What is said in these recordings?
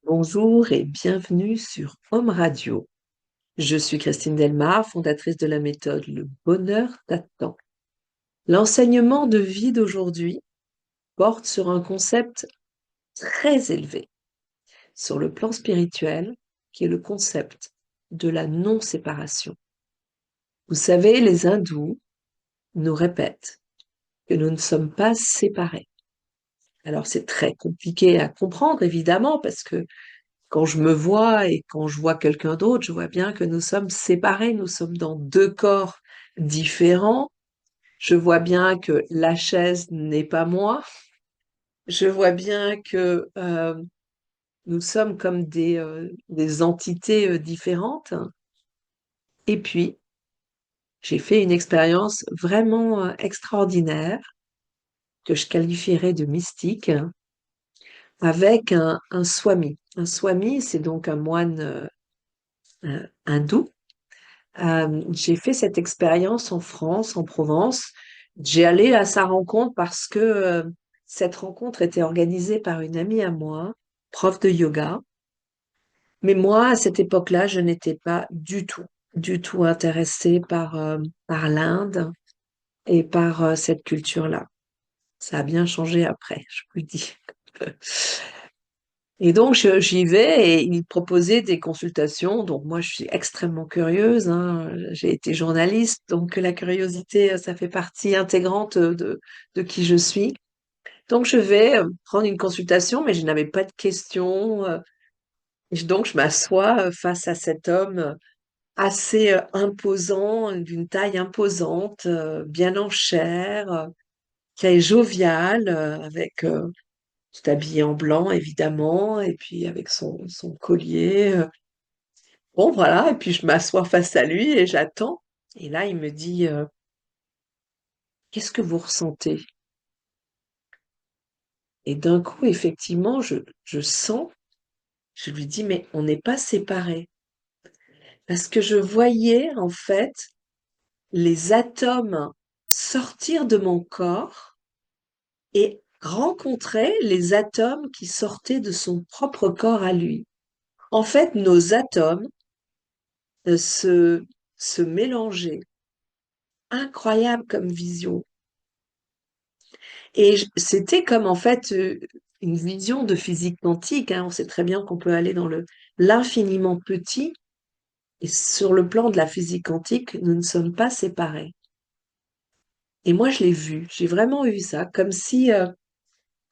Bonjour et bienvenue sur Home Radio. Je suis Christine Delmar, fondatrice de la méthode Le Bonheur t'attend. L'enseignement de vie d'aujourd'hui porte sur un concept très élevé sur le plan spirituel, qui est le concept de la non-séparation. Vous savez, les hindous nous répètent que nous ne sommes pas séparés. Alors c'est très compliqué à comprendre, évidemment, parce que quand je me vois et quand je vois quelqu'un d'autre, je vois bien que nous sommes séparés, nous sommes dans deux corps différents. Je vois bien que la chaise n'est pas moi. Je vois bien que nous sommes comme des entités différentes. Et puis, j'ai fait une expérience vraiment extraordinaire que je qualifierais de mystique avec un swami. Un swami, c'est donc un moine hindou. J'ai fait cette expérience en France, en Provence. J'ai allé à sa rencontre parce que cette rencontre était organisée par une amie à moi, prof de yoga. Mais moi, à cette époque-là, je n'étais pas du tout intéressée par l'Inde et par cette culture-là. Ça a bien changé après, je vous le dis. Et donc, j'y vais et il proposait des consultations. Donc, moi, je suis extrêmement curieuse, hein. J'ai été journaliste, donc la curiosité, ça fait partie intégrante de qui je suis. Donc, je vais prendre une consultation, mais je n'avais pas de questions. Donc, je m'assois face à cet homme assez imposant, d'une taille imposante, bien en chair, très jovial, avec tout habillé en blanc, évidemment, et puis avec son collier. Bon, voilà, et puis je m'assois face à lui et j'attends. Et là, il me dit, qu'est-ce que vous ressentez? Et d'un coup, effectivement, je sens, je lui dis, mais on n'est pas séparés. Parce que je voyais, en fait, les atomes sortir de mon corps et rencontrer les atomes qui sortaient de son propre corps à lui. En fait, nos atomes euh, se, se mélangeaient. Incroyable comme vision. Et c'était comme en fait une vision de physique quantique, hein. On sait très bien qu'on peut aller dans l'infiniment petit. Et sur le plan de la physique quantique, nous ne sommes pas séparés. Et moi, je l'ai vu. J'ai vraiment eu ça, comme si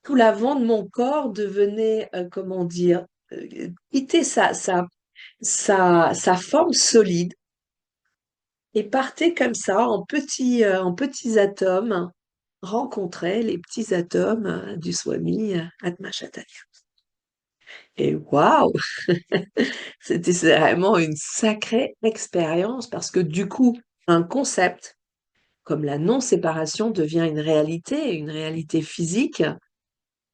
tout l'avant de mon corps devenait, comment dire, quitter sa forme solide et partait comme ça en petits atomes, rencontrait les petits atomes du Swami Atma Chaitanya. Et waouh, c'était vraiment une sacrée expérience parce que du coup, un concept comme la non-séparation devient une réalité physique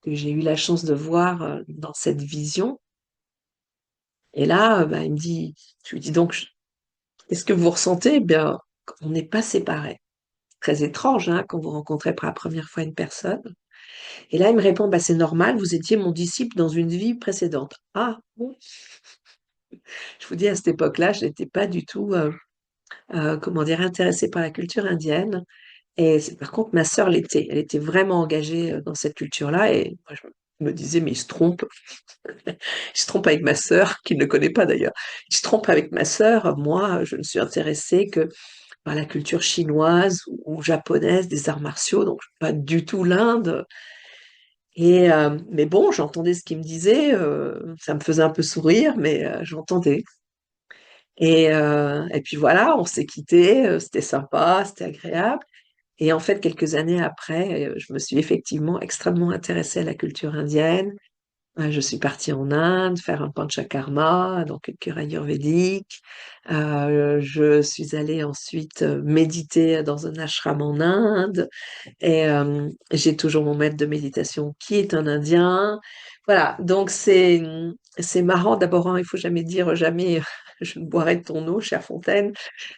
que j'ai eu la chance de voir dans cette vision. Et là, bah, il me dit, je lui dis donc, qu'est-ce que vous ressentez? Eh bien, on n'est pas séparés. Très étrange, hein, quand vous rencontrez pour la première fois une personne. Et là, il me répond, bah, c'est normal, vous étiez mon disciple dans une vie précédente. Ah, bon. Je vous dis, à cette époque-là, je n'étais pas du tout, comment dire, intéressée par la culture indienne. Et par contre, ma sœur l'était. Elle était vraiment engagée dans cette culture-là. Et moi, je me disais, mais il se trompe. Il se trompe avec ma sœur, qu'il ne connaît pas d'ailleurs. Il se trompe avec ma sœur. Moi, je ne suis intéressée que par la culture chinoise ou japonaise des arts martiaux, donc pas du tout l'Inde. Et mais bon, j'entendais ce qu'il me disait, ça me faisait un peu sourire, mais j'entendais. Et puis voilà, on s'est quittés, c'était sympa, c'était agréable. Et en fait, quelques années après, je me suis effectivement extrêmement intéressée à la culture indienne. Je suis partie en Inde faire un panchakarma, donc une cure ayurvédique. Je suis allée ensuite méditer dans un ashram en Inde. Et j'ai toujours mon maître de méditation qui est un Indien. Voilà, donc c'est marrant. D'abord, hein, il faut jamais dire jamais je ne boirai de ton eau, chère Fontaine,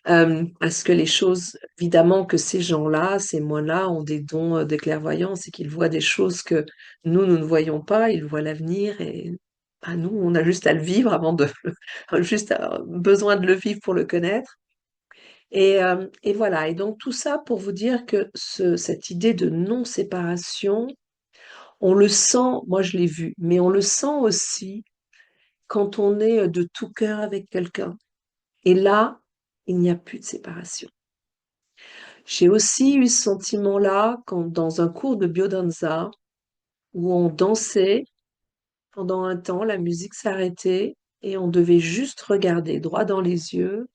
parce que les choses, évidemment que ces gens-là, ces moines-là ont des dons de clairvoyance et qu'ils voient des choses que nous ne voyons pas. Ils voient l'avenir et Ah, nous, on a juste à le vivre avant de, juste besoin de le vivre pour le connaître. Et voilà. Et donc tout ça pour vous dire que cette idée de non-séparation, on le sent, moi je l'ai vu, mais on le sent aussi quand on est de tout cœur avec quelqu'un. Et là, il n'y a plus de séparation. J'ai aussi eu ce sentiment-là quand dans un cours de biodanza où on dansait pendant un temps, la musique s'arrêtait et on devait juste regarder droit dans les yeux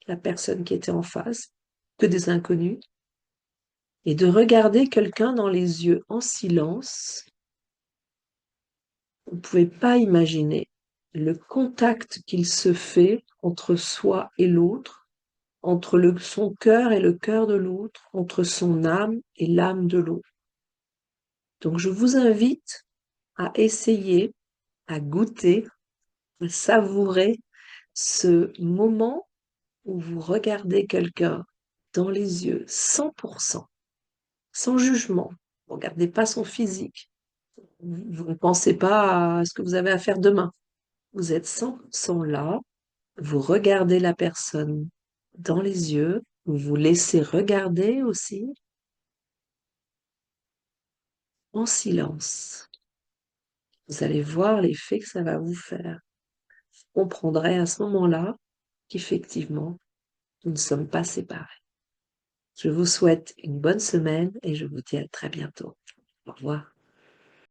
la personne qui était en face, que des inconnus, et de regarder quelqu'un dans les yeux en silence. On ne pouvait pas imaginer le contact qu'il se fait entre soi et l'autre, entre son cœur et le cœur de l'autre, entre son âme et l'âme de l'autre. Donc je vous invite à essayer, à goûter, à savourer ce moment où vous regardez quelqu'un dans les yeux 100%, sans jugement. Vous ne regardez pas son physique. Vous ne pensez pas à ce que vous avez à faire demain. Vous êtes 100% là, vous regardez la personne dans les yeux, vous vous laissez regarder aussi en silence. Vous allez voir l'effet que ça va vous faire. Vous comprendrez à ce moment-là qu'effectivement, nous ne sommes pas séparés. Je vous souhaite une bonne semaine et je vous dis à très bientôt. Au revoir.